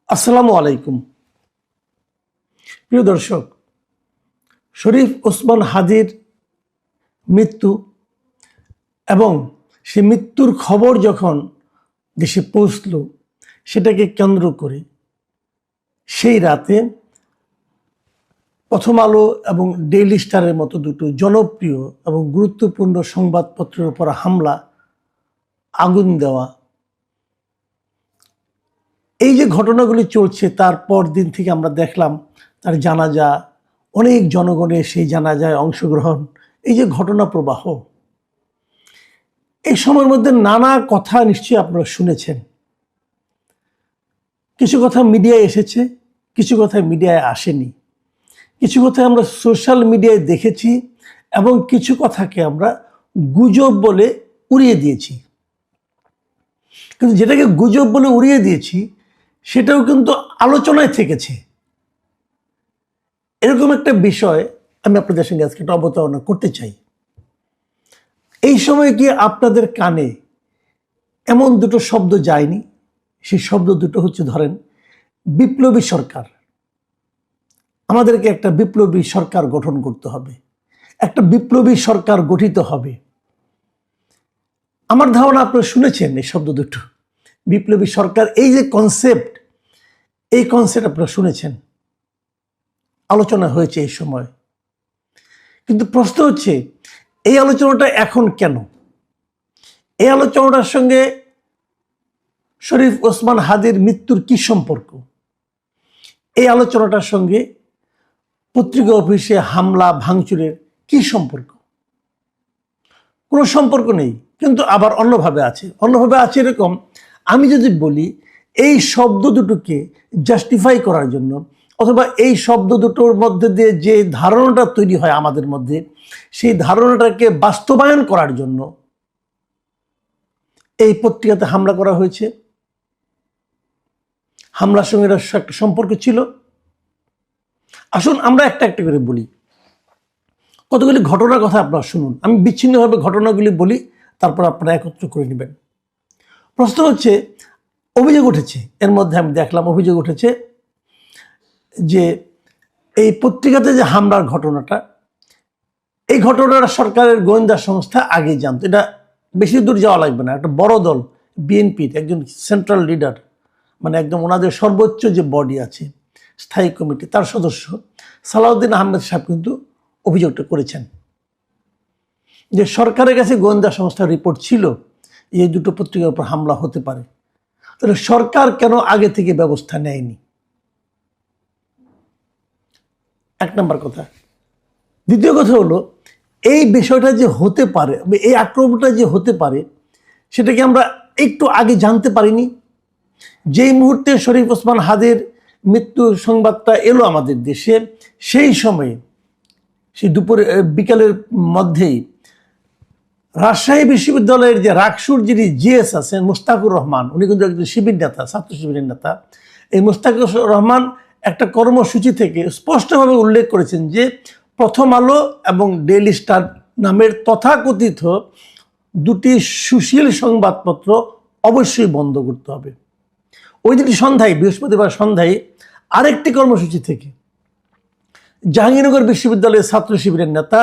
আসসালামু আলাইকুম। প্রিয় দর্শক, শরীফ ওসমান হাদির মৃত্যু এবং সে মৃত্যুর খবর যখন দেশে পৌঁছল, সেটাকে কেন্দ্র করে সেই রাতে প্রথম আলো এবং ডেইলি স্টারের মতো দুটো জনপ্রিয় এবং গুরুত্বপূর্ণ সংবাদপত্রের উপর হামলা, আগুন দেওয়া, এই যে ঘটনাগুলি চলছে, তার পর দিন থেকে আমরা দেখলাম তার জানাজা, অনেক জনগণের সেই জানাজায় অংশগ্রহণ, এই যে ঘটনা প্রবাহ, এই সময়ের মধ্যে নানা কথা নিশ্চয়ই আপনারা শুনেছেন। কিছু কথা মিডিয়ায় এসেছে, কিছু কথা মিডিয়ায় আসেনি, কিছু কথা আমরা সোশ্যাল মিডিয়ায় দেখেছি এবং কিছু কথাকে আমরা গুজব বলে উড়িয়ে দিয়েছি। কিন্তু যেটাকে গুজব বলে উড়িয়ে দিয়েছি সেটাও কিন্তু আলোচনায় থেকেছে। এরকম একটা বিষয় আমি আপনাদের সঙ্গে আজকে একটা অবতারণা করতে চাই। এই সময় কি আপনাদের কানে এমন দুটো শব্দ যায়নি? সেই শব্দ দুটো হচ্ছে, ধরেন, বিপ্লবী সরকার। আমাদেরকে একটা বিপ্লবী সরকার গঠন করতে হবে, একটা বিপ্লবী সরকার গঠিত হবে। আমার ধারণা আপনারা শুনেছেন এই শব্দ দুটো, বিপ্লবী সরকার। এই যে কনসেপ্ট, এই কনসেপ্ট আপনারা শুনেছেন, আলোচনা হয়েছে এই সময়। কিন্তু প্রশ্ন হচ্ছে, এই আলোচনাটা এখন কেন? এই আলোচনাটার সঙ্গে শরীফ ওসমান হাদির মৃত্যুর কি সম্পর্ক? এই আলোচনাটার সঙ্গে পত্রিকা অফিসে হামলা ভাঙচুরের কি সম্পর্ক? কোনো সম্পর্ক নেই, কিন্তু আবার অন্যভাবে আছে। অন্যভাবে আছে এরকম, আমি যদি বলি এই শব্দ দুটোকে জাস্টিফাই করার জন্য, অথবা এই শব্দ দুটোর মধ্যে দিয়ে যে ধারণাটা তৈরি হয় আমাদের মধ্যে, সেই ধারণাটাকে বাস্তবায়ন করার জন্য এই পত্রিকাতে হামলা করা হয়েছে। হামলার সঙ্গে একটা সম্পর্ক ছিল। আসুন আমরা একটা একটা করে বলি, কতগুলি ঘটনার কথা আপনারা শুনুন। আমি বিচ্ছিন্নভাবে ঘটনাগুলি বলি, তারপর আপনারা একত্র করে নেবেন। প্রশ্ন হচ্ছে, অভিযোগ উঠেছে, এর মধ্যে আমি দেখলাম অভিযোগ উঠেছে যে এই পত্রিকাতে যে হামলার ঘটনাটা, এই ঘটনাটা সরকারের গোয়েন্দা সংস্থা আগেই জানতো। এটা বেশি দূর যাওয়া লাগবে না, একটা বড় দল, বিএনপির একজন সেন্ট্রাল লিডার, মানে একদম ওনাদের সর্বোচ্চ যে বডি আছে, স্থায়ী কমিটি, তার সদস্য সালাউদ্দিন আহমেদ সাহেব কিন্তু অভিযোগটা করেছেন যে সরকারের কাছে গোয়েন্দা সংস্থার রিপোর্ট ছিল এই দুটো পত্রিকার উপর হামলা হতে পারে। তাহলে সরকার কেন আগে থেকে ব্যবস্থা নেয়নি? এক নম্বর কথা। দ্বিতীয় কথা হলো, এই বিষয়টা যে হতে পারে, এই আক্রমণটা যে হতে পারে, সেটাকে আমরা একটু আগে জানতে পারিনি? যেই মুহূর্তে শরীফ ওসমান হাদির মৃত্যুর সংবাদটা এলো আমাদের দেশে, সেই সময়ে, সেই বিকালের মধ্যেই রাজশাহী বিশ্ববিদ্যালয়ের যে রাকসুর যিনি জিএস আছেন, মুস্তাকুর রহমান, উনি কিন্তু একজন শিবির নেতা, ছাত্র শিবিরের নেতা। এই মুস্তাকুর রহমান একটা কর্মসূচি থেকে স্পষ্টভাবে উল্লেখ করেছেন যে প্রথম আলো এবং ডেইলি স্টার নামের তথাকথিত দুটি সুশীল সংবাদপত্র অবশ্যই বন্ধ করতে হবে। ওই দিন সন্ধ্যায়, বৃহস্পতিবার সন্ধ্যায়, আরেকটি কর্মসূচি থেকে জাহাঙ্গীরনগর বিশ্ববিদ্যালয়ের ছাত্র শিবিরের নেতা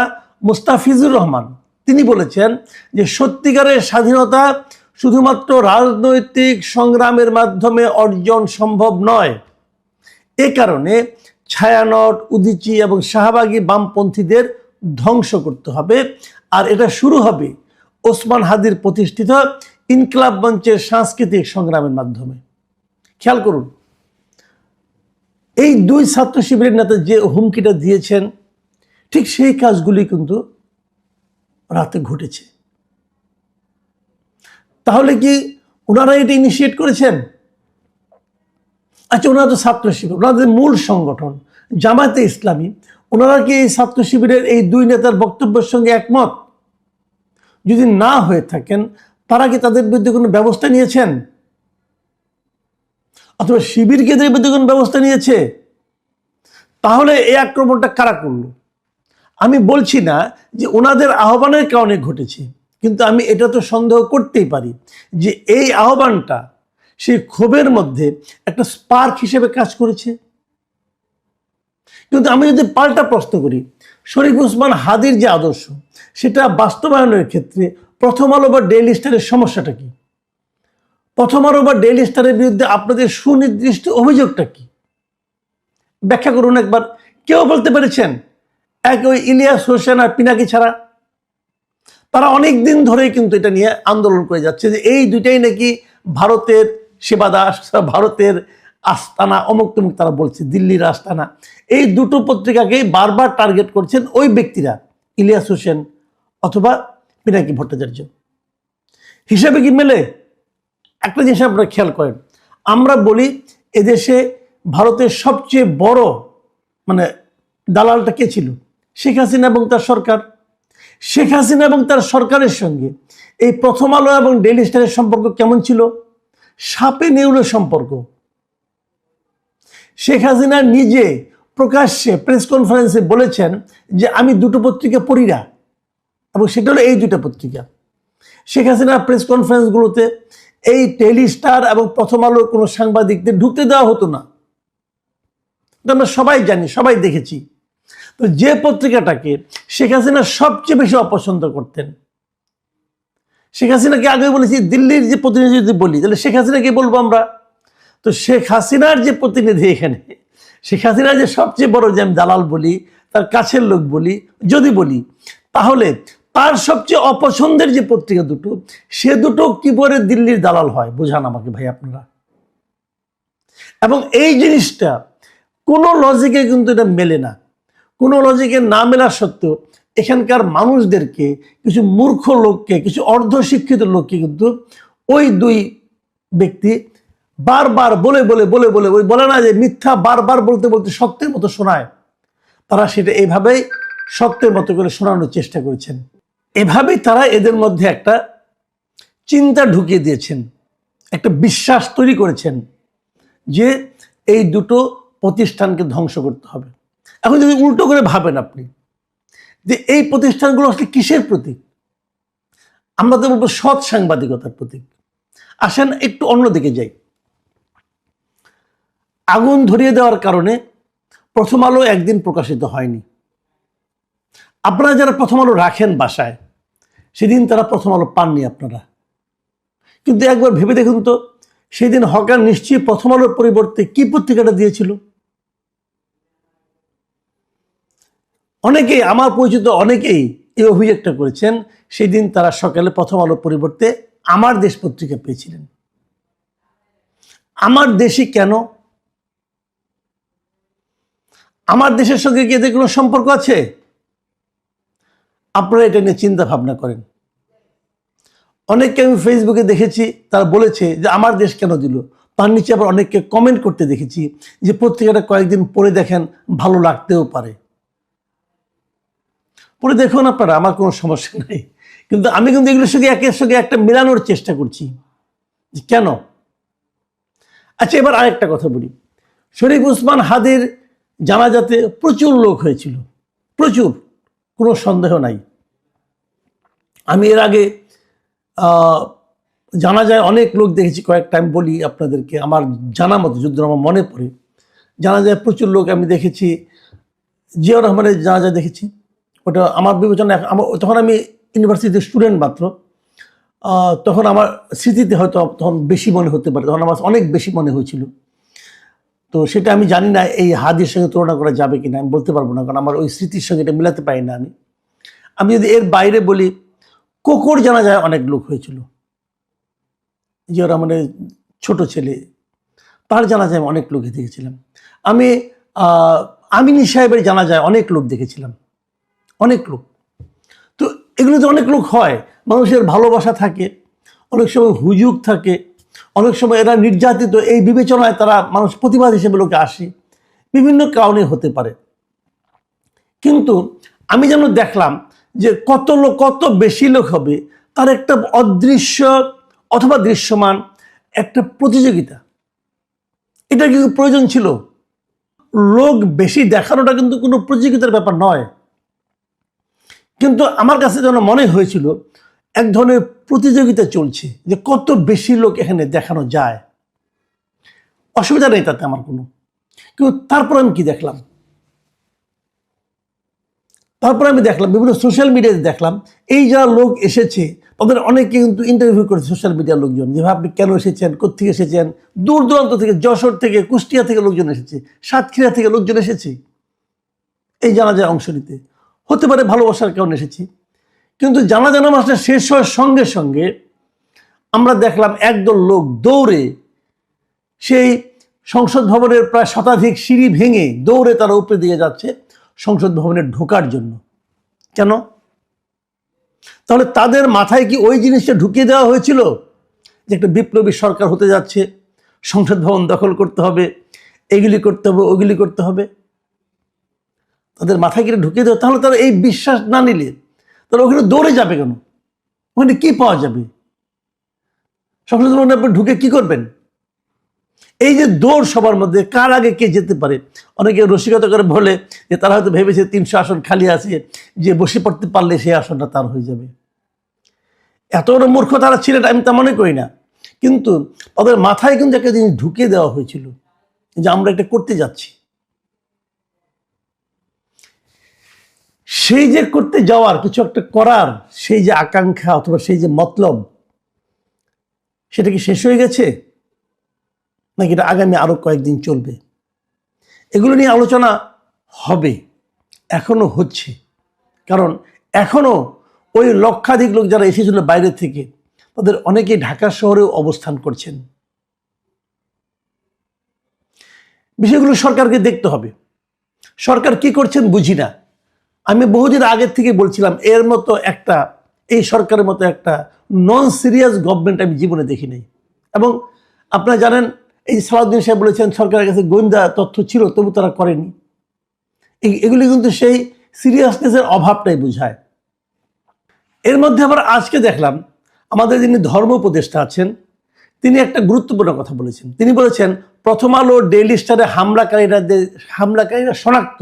মুস্তাফিজুর রহমান, তিনি বলেছেন যে সত্যিকারের স্বাধীনতা শুধুমাত্র রাজনৈতিক সংগ্রামের মাধ্যমে অর্জন সম্ভব নয়। এ কারণে ছায়ানট, উদীচী এবং শাহবাগী বামপন্থীদের ধ্বংস করতে হবে, আর এটা শুরু হবে ওসমান হাদির প্রতিষ্ঠিত ইনকিলাব মঞ্চের সাংস্কৃতিক সংগ্রামের মাধ্যমে। খেয়াল করুন, এই দুই ছাত্র শিবিরের নেতা যে হুমকিটা দিয়েছেন, ঠিক সেই কাজগুলি কিন্তু রাতে ঘটেছে। তাহলে কি ওনারা এটা ইনিশিয়েট করেছেন? আচ্ছা, ওনারা তো ছাত্র শিবির, ওনাদের মূল সংগঠন জামায়াতে ইসলামী, ওনারা কি এই ছাত্র শিবিরের এই দুই নেতার বক্তব্যের সঙ্গে একমত? যদি না হয়ে থাকেন, তারা কি তাদের বিরুদ্ধে কোনো ব্যবস্থা নিয়েছেন? অথবা শিবিরকে এদের বিরুদ্ধে কোনো ব্যবস্থা নিয়েছে? তাহলে এই আক্রমণটা কারা করলো? আমি বলছি না যে ওনাদের আহ্বানের কারণে ঘটেছে, কিন্তু আমি এটা তো সন্দেহ করতেই পারি যে এই আহ্বানটা সেই ক্ষোভের মধ্যে একটা স্পার্ক হিসেবে কাজ করেছে। কিন্তু আমি যদি পাল্টা প্রশ্ন করি, শরীফ ওসমান হাদির যে আদর্শ সেটা বাস্তবায়নের ক্ষেত্রে প্রথম আলো বা ডেইলি স্টারের সমস্যাটা কি? প্রথম আলো বা ডেইলি স্টারের বিরুদ্ধে আপনাদের সুনির্দিষ্ট অভিযোগটা কি? ব্যাখ্যা করুন একবার। কেউ বলতে পেরেছেন? এক ওই ইলিয়াস হোসেন আর পিনাকি ছাড়া। তারা অনেক দিন ধরেই কিন্তু এটা নিয়ে আন্দোলন করে যাচ্ছে যে এই দুইটাই নাকি ভারতের সেবাদাস, ভারতের আস্তানা, অমুক তমুক তারা বলছে, দিল্লির আস্তানা। এই দুটো পত্রিকাকেই বারবার টার্গেট করছেন ওই ব্যক্তিরা, ইলিয়াস হোসেন অথবা পিনাকি ভট্টাচার্য। হিসাবে কি মেলে? একটা জিনিস আপনারা খেয়াল করেন, আমরা বলি এদেশে ভারতের সবচেয়ে বড় মানে দালালটা কে ছিল? শেখ হাসিনা এবং তার সরকার। শেখ হাসিনা এবং তার সরকারের সঙ্গে এই প্রথম আলো এবং ডেইলি স্টারের সম্পর্ক কেমন ছিল? সাপে নেউলের সম্পর্ক। শেখ হাসিনা নিজে প্রকাশ্যে প্রেস কনফারেন্সে বলেছেন যে আমি দুটো পত্রিকা পড়ি না, এবং সেটা হলো এই দুটো পত্রিকা। শেখ হাসিনার প্রেস কনফারেন্সগুলোতে এই ডেইলি স্টার এবং প্রথম আলোর কোনো সাংবাদিকদের ঢুকতে দেওয়া হতো না। আমরা সবাই জানি, সবাই দেখেছি। তো যে পত্রিকাটাকে শেখ হাসিনা সবচেয়ে বেশি অপছন্দ করতেন, শেখ হাসিনাকে আগে বলেছি, দিল্লির যে প্রতিনিধি যদি বলি তাহলে শেখ হাসিনাকে বলবো আমরা। তো শেখ হাসিনার যে প্রতিনিধি এখানে, শেখ হাসিনার যে সবচেয়ে বড় যে আমি দালাল বলি, তার কাছের লোক বলি, যদি বলি, তাহলে তার সবচেয়ে অপছন্দের যে পত্রিকা দুটো, সে দুটো কি করে দিল্লির দালাল হয় বোঝান আমাকে ভাই আপনারা। এবং এই জিনিসটা কোনো লজিকে কিন্তু এটা মেলে না। কোনো লজিকে না মেলা সত্ত্বেও এখানকার মানুষদেরকে, কিছু মূর্খ লোককে, কিছু অর্ধশিক্ষিত লোককে কিন্তু ওই দুই ব্যক্তি বারবার বলে বলে বলে বলে ওই বলে না যে মিথ্যা বারবার বলতে বলতে সত্যের মতো শোনায়, তারা সেটা এইভাবেই সত্যের মতো করে শোনানোর চেষ্টা করেছেন। এভাবেই তারা এদের মধ্যে একটা চিন্তা ঢুকিয়ে দিয়েছেন, একটা বিশ্বাস তৈরি করেছেন যে এই দুটো প্রতিষ্ঠানকে ধ্বংস করতে হবে। এখন যদি উল্টো করে ভাবেন আপনি যে এই প্রতিষ্ঠানগুলো আসলে কিসের প্রতীক? আমরা তো বলবো সৎ সাংবাদিকতার প্রতীক। আসেন একটু অন্যদিকে যাই। আগুন ধরিয়ে দেওয়ার কারণে প্রথম আলো একদিন প্রকাশিত হয়নি। আপনারা যারা প্রথম আলো রাখেন বাসায়, সেদিন তারা প্রথম আলো পাননি আপনারা। কিন্তু একবার ভেবে দেখুন তো, সেদিন হকার নিশ্চয়ই প্রথম আলোর পরিবর্তে কি পত্রিকাটা দিয়েছিল? অনেকেই, আমার পরিচিত অনেকেই এই অভিযোগটা করেছেন, সেদিন তারা সকালে প্রথম আলোর পরিবর্তে আমার দেশ পত্রিকা পেয়েছিলেন। আমার দেশই কেন? আমার দেশের সঙ্গে কি এদের কোনো সম্পর্ক আছে? আপনারা এটা নিয়ে চিন্তা ভাবনা করেন। অনেককে আমি ফেসবুকে দেখেছি, তারা বলেছে যে আমার দেশ কেন দিল। তার নিচে আবার অনেককে কমেন্ট করতে দেখেছি যে পত্রিকাটা কয়েকদিন পড়ে দেখেন, ভালো লাগতেও পারে। পড়ে দেখুন আপনারা, আমার কোনো সমস্যা নাই। কিন্তু আমি কিন্তু এগুলোর সঙ্গে একের সঙ্গে একটা মেলানোর চেষ্টা করছি যে কেন। আচ্ছা, এবার আরেকটা কথা বলি। শরীফ ওসমান হাদির জানাজাতে প্রচুর লোক হয়েছিল, প্রচুর, কোনো সন্দেহ নাই। আমি এর আগে জানা যায় অনেক লোক দেখেছি, কয়েকটা আমি বলি আপনাদেরকে আমার জানা মতো, যদি আমার মনে পড়ে। জানা যায় প্রচুর লোক আমি দেখেছি। জিয়াউর রহমানের জানাজা দেখেছি, ওটা আমার বিবেচনা, তখন আমি ইউনিভার্সিটির স্টুডেন্ট মাত্র। তখন আমার স্মৃতিতে হয়তো তখন বেশি মনে হতে পারে, তখন আমার অনেক বেশি মনে হয়েছিল। তো সেটা আমি জানি না এই হাদির সঙ্গে তুলনা করা যাবে কিনা, আমি বলতে পারবো না, কারণ আমার ওই স্মৃতির সঙ্গে এটা মেলাতে পারি না। আমি যদি এর বাইরে বলি, কোকর জানা যায় অনেক লোক হয়েছিল। জিয়াউর রহমানের ছোট ছেলে, তার জানা যায় অনেক লোক দেখেছিলাম। আমি আমিনী সাহেবের জানা যায় অনেক লোক দেখেছিলাম, অনেক লোক। তো এগুলোতে অনেক লোক হয়, মানুষের ভালোবাসা থাকে, অনেক সময় হুজুগ থাকে, অনেক সময় এরা নির্যাতিত, এই বিবেচনায় তারা মানুষ প্রতিবাদ হিসেবে লোকে আসে, বিভিন্ন কারণে হতে পারে। কিন্তু আমি যেন দেখলাম যে কত বেশি লোক হবে তার একটা অদৃশ্য অথবা দৃশ্যমান একটা প্রতিযোগিতা। এটা কিন্তু প্রয়োজন ছিল। লোক বেশি দেখানোটা কিন্তু কোনো প্রতিযোগিতার ব্যাপার নয়, কিন্তু আমার কাছে যেন মনে হয়েছিল এক ধরনের প্রতিযোগিতা চলছে যে কত বেশি লোক এখানে দেখানো যায়। অসুবিধা নেই তাতে আমার কোনো। কিন্তু তারপর আমি কি দেখলাম, বিভিন্ন সোশ্যাল মিডিয়াতে দেখলাম এই যারা লোক এসেছে তাদের অনেকে কিন্তু ইন্টারভিউ করেছে সোশ্যাল মিডিয়ার লোকজন, যেভাবে আপনি কেন এসেছেন, কোত্থেকে এসেছেন, দূর দূরান্ত থেকে, যশোর থেকে, কুষ্টিয়া থেকে লোকজন এসেছে, সাতক্ষীরা থেকে লোকজন এসেছে এই জানাজায় অংশ নিতে। হতে পারে ভালোবাসার কারণে এসেছি। কিন্তু জানাজা নামাজটা শেষ হওয়ার সঙ্গে সঙ্গে আমরা দেখলাম একদল লোক দৌড়ে সেই সংসদ ভবনের প্রায় শতাধিক সিঁড়ি ভেঙে দৌড়ে তারা উপরে দিয়ে যাচ্ছে সংসদ ভবনে ঢোকার জন্য। কেন? তাহলে তাদের মাথায় কি ওই জিনিসটা ঢুকিয়ে দেওয়া হয়েছিল যে একটা বিপ্লবী সরকার হতে যাচ্ছে, সংসদ ভবন দখল করতে হবে, এগুলি করতে হবে, ওগুলি করতে হবে? তাদের মাথায় কি ঢুকিয়ে দেওয়া? তাহলে তারা এই বিশ্বাস না নিলে তারা ওখানে দৌড়ে যাবে কেন? ওখানে কি পাওয়া যাবে? সংসদ ভবনে আপনি ঢুকে কি করবেন? এই যে দৌড় সবার মধ্যে, কার আগে কে যেতে পারে? অনেকে রসিকতা করে বলে যে তারা হয়তো ভেবেছে 300 আসন খালি আছে, যে বসে পড়তে পারলে সেই আসনটা তার হয়ে যাবে। এত বড় মূর্খ তারা ছিলেন আমি তা মনে করি না, কিন্তু ওদের মাথায় কিন্তু একটা জিনিস ঢুকিয়ে দেওয়া হয়েছিল যে আমরা এটা করতে যাচ্ছি। সেই যে করতে যাওয়ার, কিছু একটা করার সেই যে আকাঙ্ক্ষা অথবা সেই যে মতলব, সেটা কি শেষ হয়ে গেছে নাকি এটা আগামী আরো কয়েকদিন চলবে? এগুলো নিয়ে আলোচনা হবে, এখনো হচ্ছে। কারণ এখনো ওই লক্ষাধিক লোক যারা এসেছিল বাইরে থেকে, তাদের অনেকেই ঢাকা শহরেও অবস্থান করছেন। বিষয়গুলো সরকারকে দেখতে হবে। সরকার কি করছেন বুঝি না। আমি বহুদিন আগের থেকে বলছিলাম এর মতো একটা, এই সরকারের মতো একটা নন সিরিয়াস গভর্নমেন্ট আমি জীবনে দেখি নাই। এবং আপনারা জানেন এই সালাউদ্দিন সাহেব বলেছেন সরকারের কাছে গোয়েন্দা তথ্য ছিল তবু তারা করেনি। এগুলি কিন্তু সেই সিরিয়াসনেসের অভাবটাই বোঝায়। এর মধ্যে আবার আজকে দেখলাম আমাদের যিনি ধর্ম উপদেষ্টা আছেন তিনি একটা গুরুত্বপূর্ণ কথা বলেছেন। তিনি বলেছেন প্রথম আলো, ডেইলি স্টারে হামলাকারীরা শনাক্ত।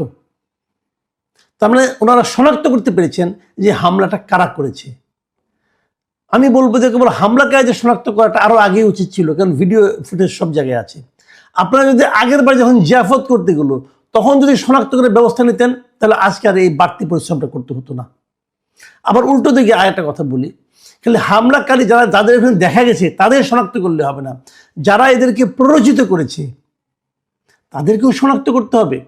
তার মানে ওনারা শনাক্ত করতে পেরেছেন যে হামলাটা কারা করেছে। আমি বলবো যে কেবল হামলাকারী যে শনাক্ত করাটা আরো আগে উচিত ছিল, কারণ ভিডিও ফুটেজ সব জায়গায় আছে। আপনারা যদি আগের বার যখন জিয়াফত করতে গেল তখন যদি শনাক্ত করে ব্যবস্থা নিতেন তাহলে আজকে আর এই বাড়তি পরিশ্রমটা করতে হতো না। আবার উল্টো দিকে আরেকটা কথা বলি, খালি হামলাকারী যাদের এখানে দেখা গেছে তাদের শনাক্ত করলে হবে না, যারা এদেরকে প্ররোচিত করেছে তাদেরকেও শনাক্ত করতে হবে।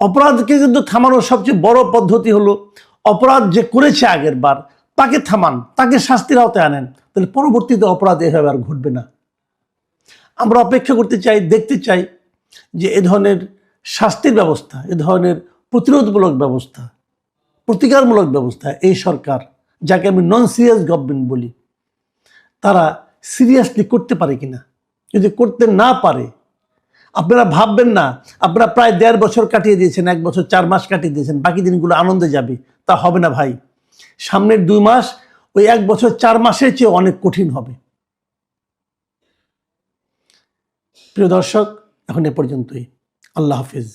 অপরাধকে কিন্তু থামানোর সবচেয়ে বড় পদ্ধতি হলো অপরাধ যে করেছে আগের বার তাকে থামান, তাকে শাস্তির আওতায় আনেন, তাহলে পরবর্তীতে অপরাধ এভাবে আর ঘটবে না। আমরা অপেক্ষা করতে চাই, দেখতে চাই যে এ ধরনের শাস্তির ব্যবস্থা, এ ধরনের প্রতিরোধমূলক ব্যবস্থা, প্রতিকারমূলক ব্যবস্থা এই সরকার, যাকে আমি নন সিরিয়াস গভর্নমেন্ট বলি, তারা সিরিয়াসলি করতে পারে কিনা। যদি করতে না পারে, আপনারা ভাববেন না আপনারা প্রায় 1.5 বছর কাটিয়ে দিয়েছেন, 1 বছর 4 মাস কাটিয়ে দিয়েছেন, বাকি দিনগুলো আনন্দে যাবে, তা হবে না ভাই। সামনের 2 মাস ওই 1 বছর 4 মাসের চেয়ে অনেক কঠিন হবে। প্রিয় দর্শক, এখন এ পর্যন্তই। আল্লাহ হাফিজ।